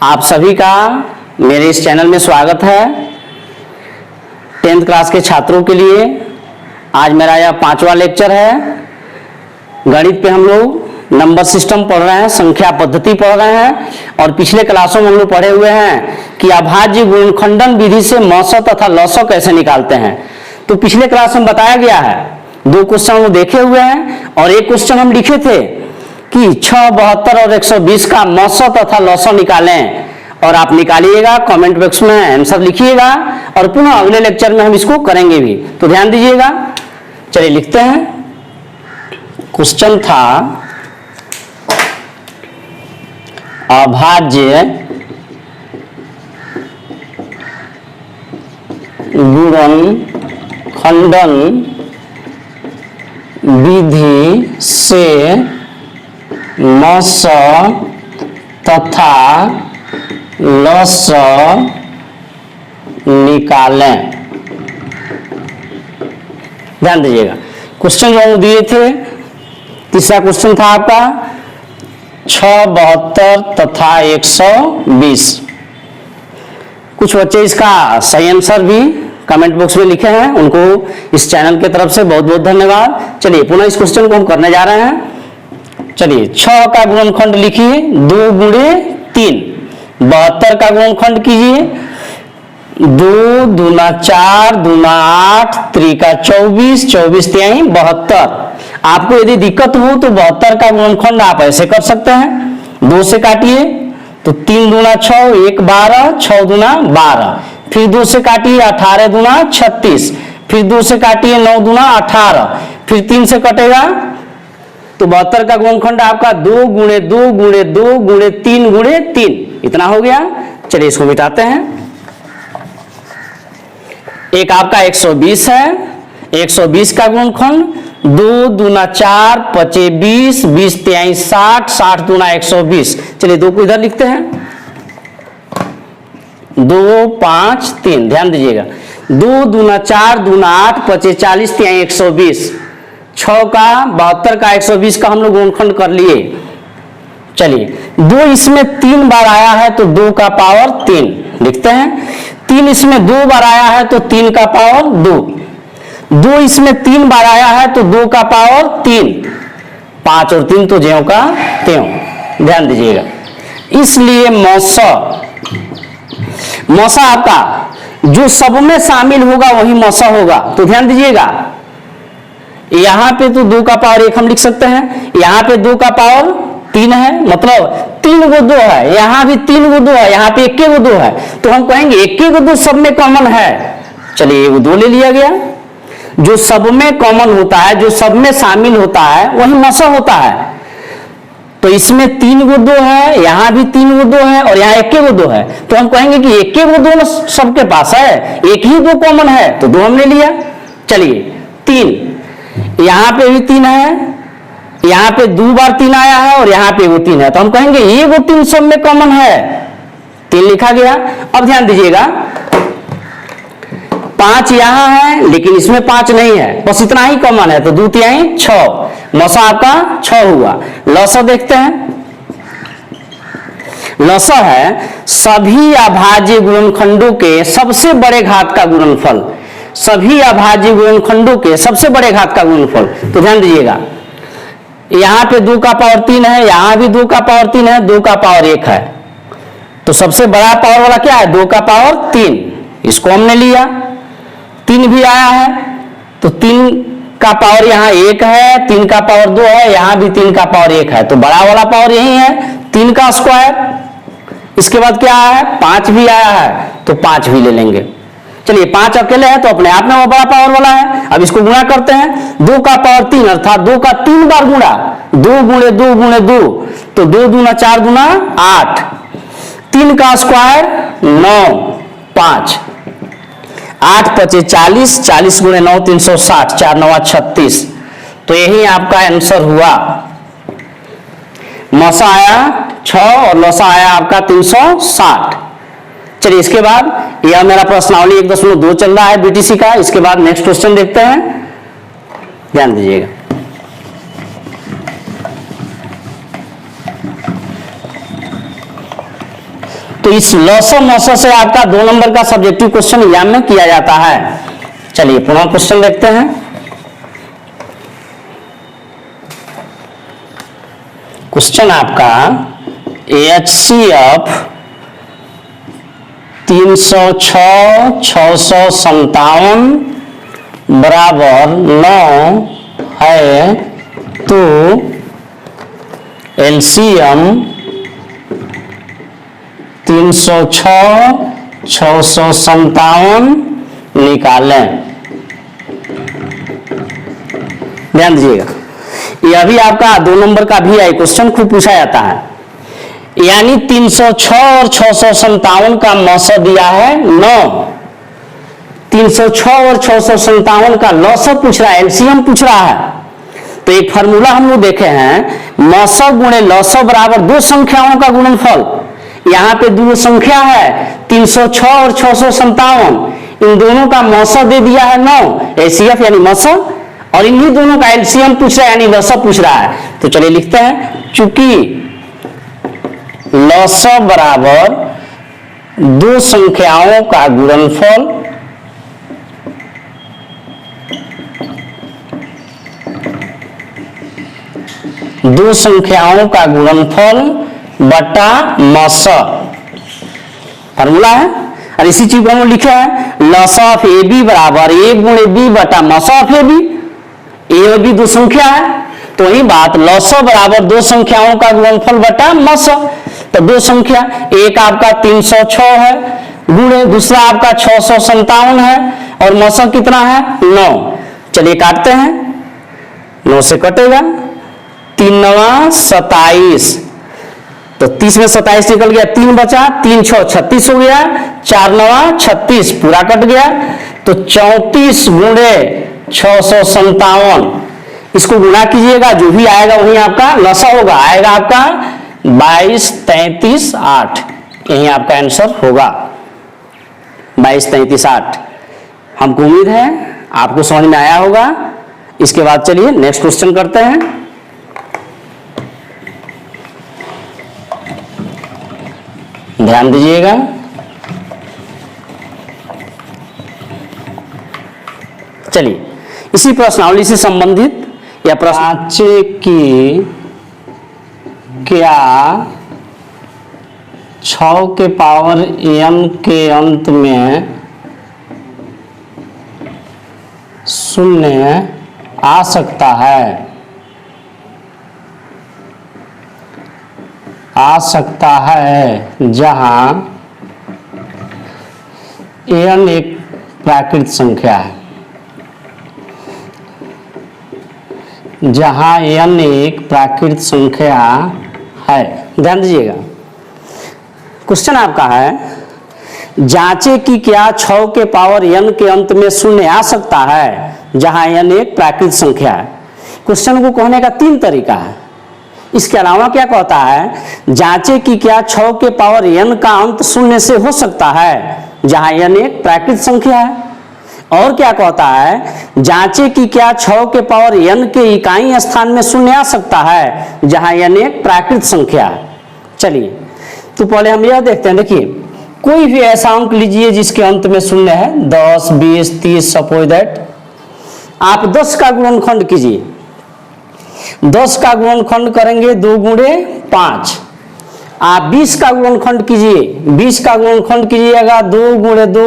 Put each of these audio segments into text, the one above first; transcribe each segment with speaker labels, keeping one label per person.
Speaker 1: आप सभी का मेरे इस चैनल में स्वागत है। 10th क्लास के छात्रों के लिए आज मेरा यह 5वां लेक्चर है। गणित पे हम लोग नंबर सिस्टम पढ़ रहे हैं, संख्या पद्धति पढ़ रहे हैं और पिछले क्लासों में हम लोग पढ़े हुए हैं कि अभाज्य गुणनखंडन विधि से मौसा तथा लौसा कैसे निकालते हैं। तो पिछले क्लास में बताया गया है, 2 क्वेश्चन हम देखे हुए हैं और एक क्वेश्चन हम लिखे थे कि 6, 72 और 120 का मौसा तथा लौसा निकालें और आप निकालिएगा, कमेंट बॉक्स में आंसर लिखिएगा और पुनः अगले लेक्चर में हम इसको करेंगे भी, तो ध्यान दीजिएगा। चलिए लिखते हैं। क्वेश्चन था अभाज्य गुणनखंडन विधि से मौसा तथा लौसा निकालें। ध्यान दीजिएगा, क्वेश्चन जो हम दिए थे, तीसरा क्वेश्चन था आपका 6, 72 तथा 120। कुछ बच्चे इसका सही आंसर भी कमेंट बॉक्स में लिखे हैं, उनको इस चैनल की तरफ से बहुत बहुत धन्यवाद। चलिए पुनः इस क्वेश्चन को हम करने जा रहे हैं। चलिए 6 का गुणनखंड लिखिए 2 गुणे 3। 72 का गुणनखंड कीजिए 2 दूना 4 दूना 8 त्रिका 24 24 तिहाई 72। आपको यदि दिक्कत हो तो 72 का गुणनखंड आप ऐसे कर सकते हैं, 2 से काटिए तो 3 दूना 6 1 12 6 दूना 12, फिर 2 से काटिए 18 दूना 36, फिर 2 से काटिए 9 दूना 18, फिर 3 से कटेगा तो 72 का गुणनखंड आपका 2 गुणे 2 गुणे 2 गुणे 3 गुणे 3 इतना हो गया। चलिए इसको मिटाते हैं। एक आपका 120 है, 120 का गुणनखंड 2 दूना 4 पचे 20 20 तिहाई 60 60 दूना 120। चलिए 2 को इधर लिखते हैं, 2 5 3। ध्यान दीजिएगा, 2 दूना 4 दूना 8 पचे 40 तिहाई 120। 6 का 72 का 120 का हम लोग गुणनखंड कर लिए। चलिए 2 इसमें 3 बार आया है तो 2 का पावर 3 लिखते हैं। 3 इसमें 2 बार आया है तो 3 का पावर 2। 2 इसमें 3 बार आया है तो 2 का पावर 3। 5 और 3 तो ज्यों का त्यों। ध्यान दीजिएगा, इसलिए मौसा आपका जो सब में शामिल होगा वही मौसा होगा। तो ध्यान दीजिएगा, यहां पे तो 2 का पावर 1 हम लिख सकते हैं, यहां पे 2 का पावर 3 है, मतलब 3 गो 2 है, यहां भी 3 गो 2 है, यहां पे 1 गो 2 है, तो हम कहेंगे 1 गो 2 सब में कॉमन है। चलिए 1 2 ले लिया गया। जो सब में कॉमन होता है, जो सब में शामिल होता है वही मौसा होता है। तो इसमें 3 गो 2 है, यहां भी 3 गो 2 है और यहाँ 1 गो 2 है, तो हम कहेंगे कि 1 गो 2 सबके पास है, 1 ही 2 कॉमन है, तो 2 हमने लिया। चलिए 3, यहां पे भी 3 है, यहां पे 2 बार 3 आया है और यहां पे वो 3 है, तो हम कहेंगे ये वो 3 सब में कॉमन है, 3 लिखा गया। अब ध्यान दीजिएगा, 5 यहां है लेकिन इसमें 5 नहीं है, बस इतना ही कॉमन है, तो 2 तिहाई 6, लौसा आपका 6 हुआ। लौसा देखते हैं, लौसा है सभी अभाज्य गुणनखंडों के सबसे बड़े घात का गुणनफल। सभी अभाज्य गुणनखंडों के सबसे बड़े घात का गुणनफल। तो ध्यान दीजिएगा, यहां पे 2 का पावर 3 है, यहां भी 2 का पावर 3 है, 2 का पावर 1 है, तो सबसे बड़ा पावर वाला क्या है, 2 का पावर 3, इसको हमने लिया। 3 भी आया है तो 3 का पावर यहां 1 है, 3 का पावर 2 है, यहां भी 3 का पावर 1 है, तो बड़ा वाला पावर यही है 3 का स्क्वायर। इसके बाद क्या आया है, 5 भी आया है, तो 5 भी ले लेंगे। चलिए 5 अकेले है तो अपने आप में वो बड़ा पावर वाला है। अब इसको गुणा करते हैं, 2 का पावर 3 अर्थात 2 का 3 बार गुणा, 2 गुणे 2 गुणे 2, तो 2 दूना 4 दूना 8, 3 का स्क्वायर 9 5, 8 पचे 40 40 गुणे 9 360, 4 9 36। तो यही आपका आंसर हुआ। मौसा आया 6 और लौसा आया आपका 360। चलिए इसके बाद यह मेरा प्रश्नावली 1.2 चल रहा है बीटीसी का। इसके बाद नेक्स्ट क्वेश्चन देखते हैं, ध्यान दीजिएगा। तो इस लॉसो मौसो से आपका 2 नंबर का सब्जेक्टिव क्वेश्चन एग्जाम में किया जाता है। चलिए पुनः क्वेश्चन देखते हैं। क्वेश्चन आपका HCF 306 657 बराबर 9 है तो LCM 306 657 निकालें। ध्यान दीजिएगा, यह भी आपका 2 नंबर का भी क्वेश्चन खूब पूछा जाता है। यानी 306 और 657 का मौसा दिया है 9, 306 और 657 का लौसब पूछ रहा है, एलसीएम पूछ रहा है। तो एक फार्मूला हम लोग देखे हैं, मौसब गुणे लौसब बराबर 2 संख्याओं का गुणनफल। यहाँ पे 2 संख्या है 306 और 657, इन दोनों का मौसब दे दिया है 9, एसीएफ यानी मौसब, और इन्हीं दोनों का एलसीएम पूछ रहा है यानी लौसब पूछ रहा है। तो चलिए लिखते हैं, चूंकि लौसब बराबर 2 संख्याओं का गुणनफल, दो संख्याओं का गुणनफल बटा मौसब फार्मूला है। और इसी चीज को हम लिखे हैं लॉस ऑफ ए बी बराबर ए गुणे बी बटा मौस ऑफ ए बी। ए और बी 2 संख्या है, तो वही बात लॉसो बराबर 2 संख्याओं का गुणनफल बटा मौसो। तो 2 संख्या, एक आपका 306 है गुणे दूसरा आपका 657 है और मौसम कितना है 9। चलिए काटते हैं, 9 से कटेगा, 3 9 27, तो 30 में 27 निकल गया, 3 बचा, 3 6 36 हो गया, 4 9 36 पूरा कट गया। तो 34 गुणे 657, इसको गुणा कीजिएगा, जो भी आएगा वही आपका लसा होगा, आएगा आपका 22 33 8, यही आपका आंसर होगा 22 33 8। हमको उम्मीद है आपको समझ में आया होगा। इसके बाद चलिए नेक्स्ट क्वेश्चन करते हैं। ध्यान दीजिएगा, चलिए इसी प्रश्नावली से संबंधित या प्रश्न की क्या 6 के पावर n के अंत में 0 आ सकता है, आ सकता है जहां n एक प्राकृत संख्या है, जहां n एक प्राकृत संख्या है। ध्यान दीजिएगा, क्वेश्चन आपका है जांचे कि क्या 6 के पावर n के अंत में 0 आ सकता है जहां n एक प्राकृत संख्या है। क्वेश्चन को कहने का 3 तरीका है। इसके अलावा क्या कहता है, जांचे कि क्या 6 के पावर n का अंत 0 से हो सकता है जहां n एक प्राकृत संख्या है। और क्या कहता है, जांचे कि क्या 6 के पावर n के इकाई स्थान में 0 आ सकता है जहां n एक प्राकृत संख्या है। चलिए तो पहले हम यह देखते हैं, देखिए कोई भी ऐसा अंक लीजिए जिसके अंत में 0 है, 10 20 30, सपोज दैट आप 10 का गुणनखंड कीजिए, 10 का गुणनखंड करेंगे 2 गुणे 5। आप 20 का गुणनखंड कीजिए, 20 का गुणनखंड कीजिएगा 2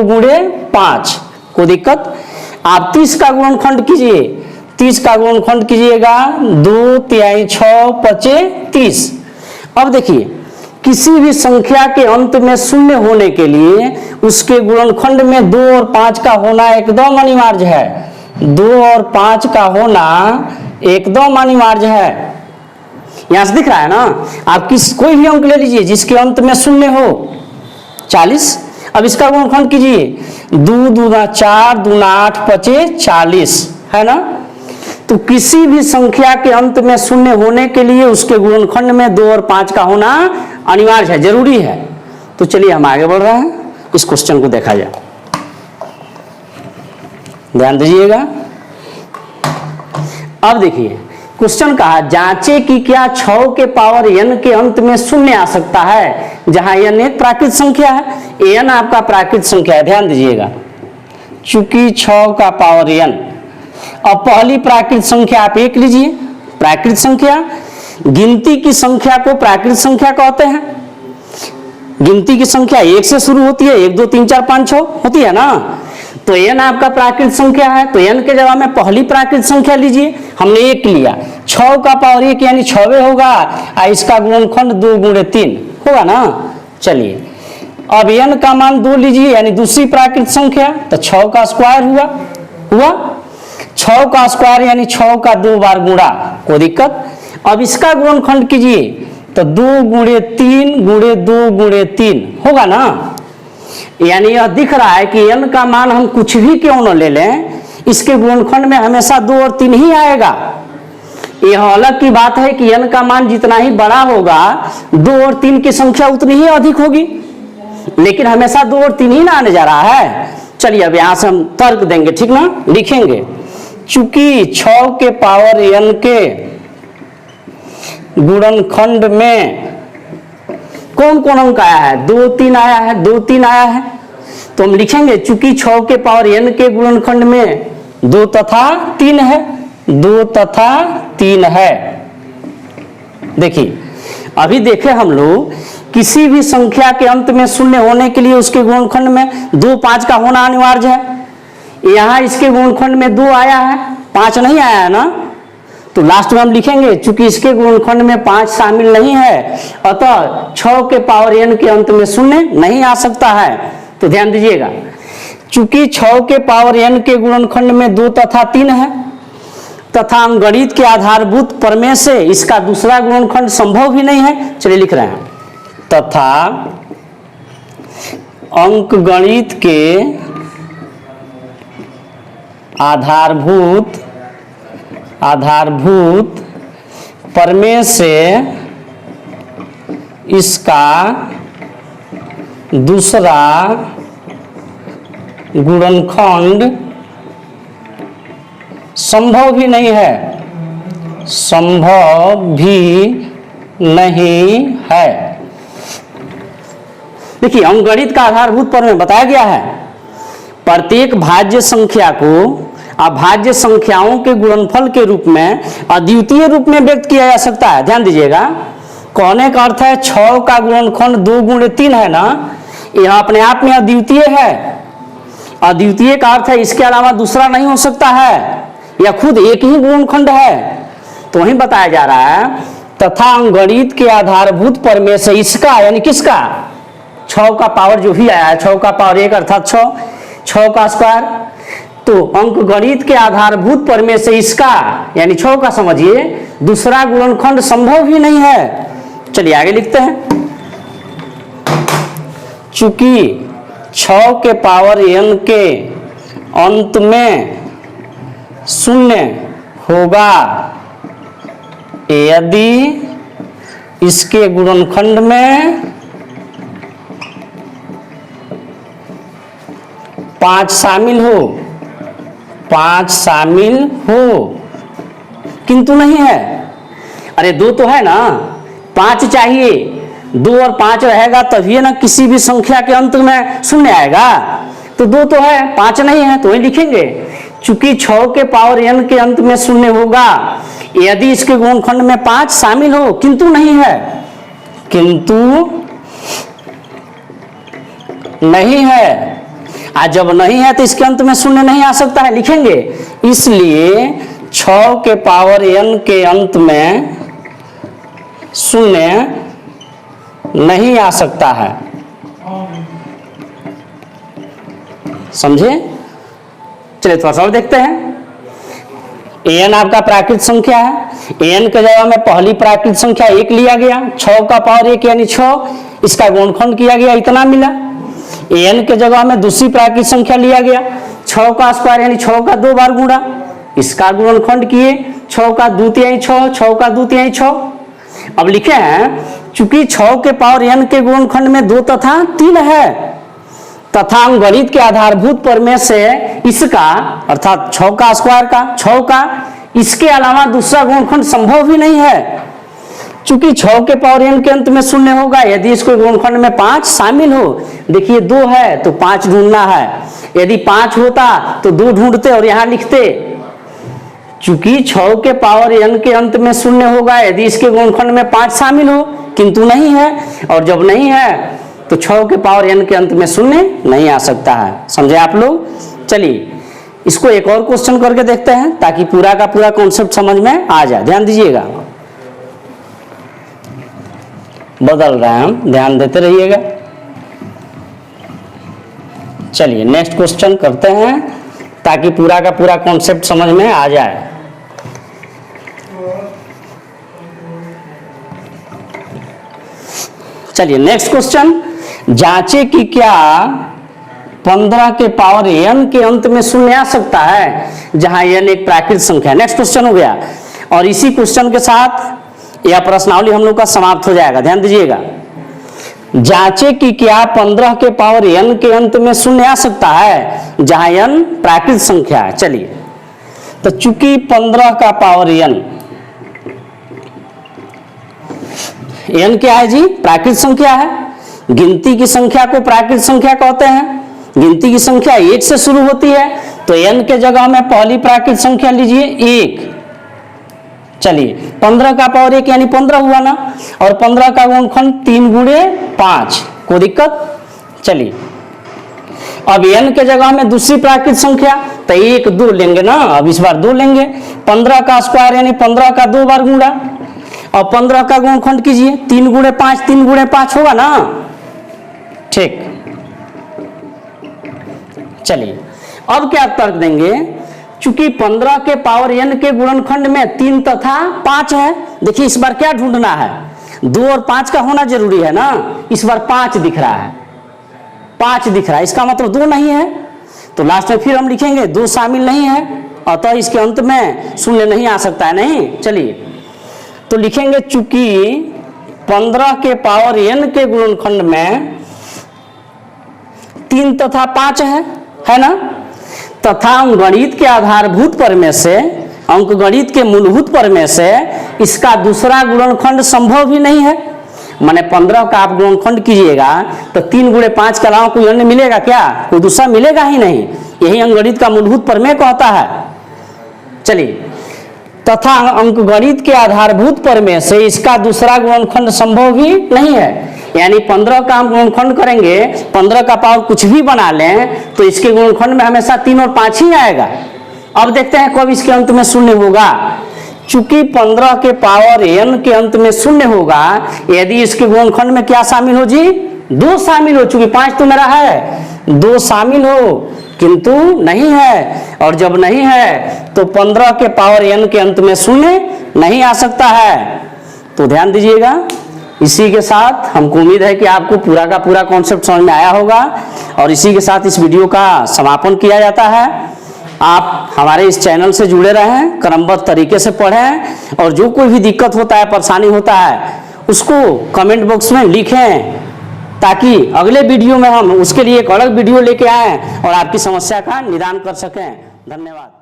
Speaker 1: गुणे 5, कोई दिक्कत। आप 30 का गुणनखंड कीजिए, 30 का गुणनखंड कीजिएगा 2 3 6 5 30। अब देखिए किसी भी संख्या के अंत में 0 होने के लिए उसके गुणनखंड में 2 और 5 का होना एकदम अनिवार्य है। 2 और 5 का होना एकदम अनिवार्य है। यहां से दिख रहा है ना, आप कोई भी अंक ले लीजिए जिसके अंत में 0 हो, 40। अब इसका गुणनखंड कीजिए, 2 दूना 4 दूना 8 5 40, है ना। तो किसी भी संख्या के अंत में 0 होने के लिए उसके गुणनखंड में 2 और 5 का होना अनिवार्य है, जरूरी है। तो चलिए हम आगे बढ़ रहे हैं, इस क्वेश्चन को देखा जाए। ध्यान दीजिएगा, अब देखिए क्वेश्चन कहा जांचे कि क्या 6 के पावर n के अंत में शून्य आ सकता है, जहां n एक प्राकृत संख्या है, n आपका प्राकृत संख्या है, ध्यान दीजिएगा। चूंकि 6 का पावर n, अब पहली प्राकृत संख्या आप एक लीजिए, प्राकृत संख्या, गिनती की संख्या को प्राकृत संख्या कहते हैं। गिनती की संख्या 1 से शुरू होती है, 1 2 3 4 5 6 होती है ना, तो n आपका प्राकृत संख्या है, तो n के जगह में पहली प्राकृत संख्या लीजिए, हमने 1 लिया, 6 का पावर 1 यानी 6वें होगा, और इसका गुणनखंड 2 गुणे 3 होगा ना। चलिए अब n का मान 2 लीजिए यानी दूसरी प्राकृत संख्या, तो 6 का स्क्वायर हुआ 6 का स्क्वायर यानी 6 का 2 बार गुणा, कोई दिक्कत। अब इसका गुणनखंड कीजिए तो 2 गुणे 3 गुणे 2 गुणे 3 होगा ना। यानी यह दिख रहा है कि n का मान हम कुछ भी क्यों न ले लें, इसके गुणनखंड में हमेशा 2 और 3 ही आएगा। यह अलग की बात है कि n का मान जितना ही बड़ा होगा 2 और 3 की संख्या उतनी ही अधिक होगी, लेकिन हमेशा 2 और 3 ही ना आने जा रहा है। चलिए अब यहां से हम तर्क देंगे, ठीक ना, लिखेंगे। चूंकि 6 के पावर n के गुणनखंड में कौन कौन अंक आया है, 2 3 आया है, 2 3 आया है, तो हम लिखेंगे चूंकि 6 के पावर n के गुणनखंड में 2 तथा 3 है, 2 तथा 3 है। देखिए अभी देखे हम लोग किसी भी संख्या के अंत में शून्य होने के लिए उसके गुणनखंड में 2 5 का होना अनिवार्य है। यहाँ इसके गुणनखंड में 2 आया है, 5 नहीं आया है ना, तो लास्ट में हम लिखेंगे चूंकि इसके गुणनखंड में 5 शामिल नहीं है, अतः 6 के पावर n के अंत में शून्य नहीं आ सकता है। तो ध्यान दीजिएगा, चूंकि 6 के पावर n के गुणनखंड में 2 तथा 3 है, तथा अंकगणित के आधारभूत प्रमेय से इसका दूसरा गुणनखंड संभव भी नहीं है। चलिए लिख रहे हैं, तथा अंकगणित के आधारभूत प्रमेय से इसका दूसरा गुणनखंड संभव भी नहीं है, संभव भी नहीं है। देखिए अंकगणित का आधारभूत प्रमेय बताया गया है, प्रत्येक भाज्य संख्या को अभाज्य संख्याओं के गुणनफल के रूप में अद्वितीय रूप में व्यक्त किया जा सकता है। ध्यान दीजिएगा, कहने का अर्थ है 6 का गुणनखंड 2 गुणे 3 है ना, यह अपने आप में अद्वितीय है। अद्वितीय का अर्थ है इसके अलावा दूसरा नहीं हो सकता है, यह खुद एक ही गुणनखंड है। तो वही बताया जा रहा है, तथा अंकगणित के आधारभूत प्रमेय से इसका यानी किसका, 6 का पावर जो भी आया है, 6 का पावर 1 अर्थात 6 का स्क्वायर, तो अंकगणित के आधारभूत प्रमेय से इसका यानी 6 का समझिए दूसरा गुणनखंड संभव ही नहीं है। चलिए आगे लिखते हैं, चूंकि 6 के पावर n के अंत में शून्य होगा यदि इसके गुणनखंड में 5 शामिल हो, 5 शामिल हो, किंतु नहीं है। अरे 2 तो है ना, 5 चाहिए, 2 और 5 रहेगा तभी ना किसी भी संख्या के अंत में शून्य आएगा। तो 2 तो है, 5 नहीं है, तो वही लिखेंगे चूंकि 6 के पावर n के अंत में शून्य होगा यदि इसके गुणनखंड में 5 शामिल हो, किंतु नहीं है, किंतु नहीं है। आज जब नहीं है तो इसके अंत में शून्य नहीं आ सकता है, लिखेंगे इसलिए 6 के पावर n के अंत में शून्य नहीं आ सकता है। समझे? चलिए थोड़ा सा और देखते हैं। an आपका प्राकृत संख्या है, an के जगह में पहली प्राकृत संख्या 1 लिया गया, 6 का पावर 1 यानी 6, इसका गुणनखंड किया गया, इतना मिला। an के जगह में दूसरी प्राकृत संख्या लिया गया, 6 का स्क्वायर यानी 6 का 2 बार गुणा, इसका गुणनखंड किए, 6 का 2 तिहाई 6, 6 का 2 तिहाई 6। अब लिखे हैं चूंकि 6 के पावर n के गुणनखंड में 2 तथा 3 है, तथा अंकगणित के आधारभूत प्रमेय से इसका अर्थात 6 का स्क्वायर का 6 का इसके अलावा दूसरा गुणनखंड संभव ही नहीं है। चूंकि 6 के पावर n के अंत में शून्य होगा यदि इसको गुणनखंड में 5 शामिल हो। देखिए 2 है तो 5 ढूंढना है, यदि 5 होता तो 2 ढूंढते और यहां लिखते। चूंकि 6 के पावर n के अंत में शून्य होगा यदि इसके गुणनखंड में 5 शामिल हो, किंतु नहीं है, और जब नहीं है तो 6 के पावर n के अंत में शून्य नहीं आ सकता है। समझे आप लोग? चलिए इसको एक और क्वेश्चन करके देखते हैं ताकि पूरा का पूरा कॉन्सेप्ट समझ में आ जाए। ध्यान दीजिएगा, बदल रहे हैं हम, ध्यान देते रहिएगा। चलिए नेक्स्ट क्वेश्चन करते हैं ताकि पूरा का पूरा कॉन्सेप्ट समझ में आ जाए। चलिए नेक्स्ट क्वेश्चन, जांचे कि क्या 15 के पावर n के अंत में शून्य आ सकता है जहां n एक प्राकृत संख्या है। नेक्स्ट क्वेश्चन हो गया और इसी क्वेश्चन के साथ यह प्रश्नावली हम लोग का समाप्त हो जाएगा। ध्यान दीजिएगा, जांचे कि क्या 15 के पावर n के अंत में शून्य आ सकता है जहां n प्राकृत संख्या है। चलिए तो चूंकि 15 का पावर n क्या है जी? प्राकृत संख्या है। गिनती की संख्या को प्राकृत संख्या कहते हैं। गिनती की संख्या 1 से शुरू होती है तो n के जगह में पहली प्राकृत संख्या लीजिए 1। चलिए 15 का पावर 1 यानी 15 हुआ ना, और 15 का गुणनखंड 3 गुणे 5, कोई दिक्कत? चलिए अब n के जगह में दूसरी प्राकृत संख्या तो 1 2 लेंगे ना, अब इस बार 2 लेंगे। 15 का स्क्वायर यानी 15 का 2 बार गुणा, और 15 का गुणनखंड कीजिए 3 गुणे 5, 3 गुणे 5 होगा ना, ठीक। चलिए अब क्या तर्क देंगे, चूंकि 15 के पावर n के गुणनखंड में 3 तथा 5 है। देखिए इस बार क्या ढूंढना है, 2 और 5 का होना जरूरी है ना। इस बार 5 दिख रहा है, 5 दिख रहा है, इसका मतलब 2 नहीं है। तो लास्ट में फिर हम लिखेंगे 2 शामिल नहीं है, अतः इसके अंत में शून्य नहीं आ सकता है। नहीं, चलिए तो लिखेंगे चूंकि 15 के पावर n के गुणनखंड में 3 तथा 5 है ना, तथा अंकगणित के आधारभूत प्रमेय से, अंकगणित के मूलभूत प्रमेय से इसका दूसरा गुणनखंड संभव ही नहीं है। माने 15 का आप गुणनखंड कीजिएगा तो 3 गुणे 5 के अलावा कोई अन्य मिलेगा क्या? कोई दूसरा मिलेगा ही नहीं। यही अंकगणित का मूलभूत प्रमेय कहता है। चलिए, तथा अंकगणित के आधारभूत प्रमेय से इसका दूसरा गुणनखंड संभव ही नहीं है। यानी 15 का हम गुणनखंड करेंगे, 15 का पावर कुछ भी बना लें तो इसके गुणनखंड में हमेशा 3 और 5 ही आएगा। अब देखते हैं कब इसके अंत में शून्य होगा। चूंकि 15 के पावर n के अंत में शून्य होगा यदि इसके गुणनखंड में क्या शामिल हो जी? 2 शामिल हो। चूंकि 5 तो मेरा है, 2 शामिल हो, किंतु नहीं है, और जब नहीं है तो 15 के पावर n के अंत में शून्य नहीं आ सकता है। तो ध्यान दीजिएगा। इसी के साथ हमको उम्मीद है कि आपको पूरा का पूरा कॉन्सेप्ट समझ में आया होगा, और इसी के साथ इस वीडियो का समापन किया जाता है। आप हमारे इस चैनल से जुड़े रहें, क्रमबद्ध तरीके से पढ़ें, और जो कोई भी दिक्कत होता है, परेशानी होता है, उसको कमेंट बॉक्स में लिखें ताकि अगले वीडियो में हम उसके लिए एक अलग वीडियो लेके आएं और आपकी समस्या का निदान कर सकें। धन्यवाद।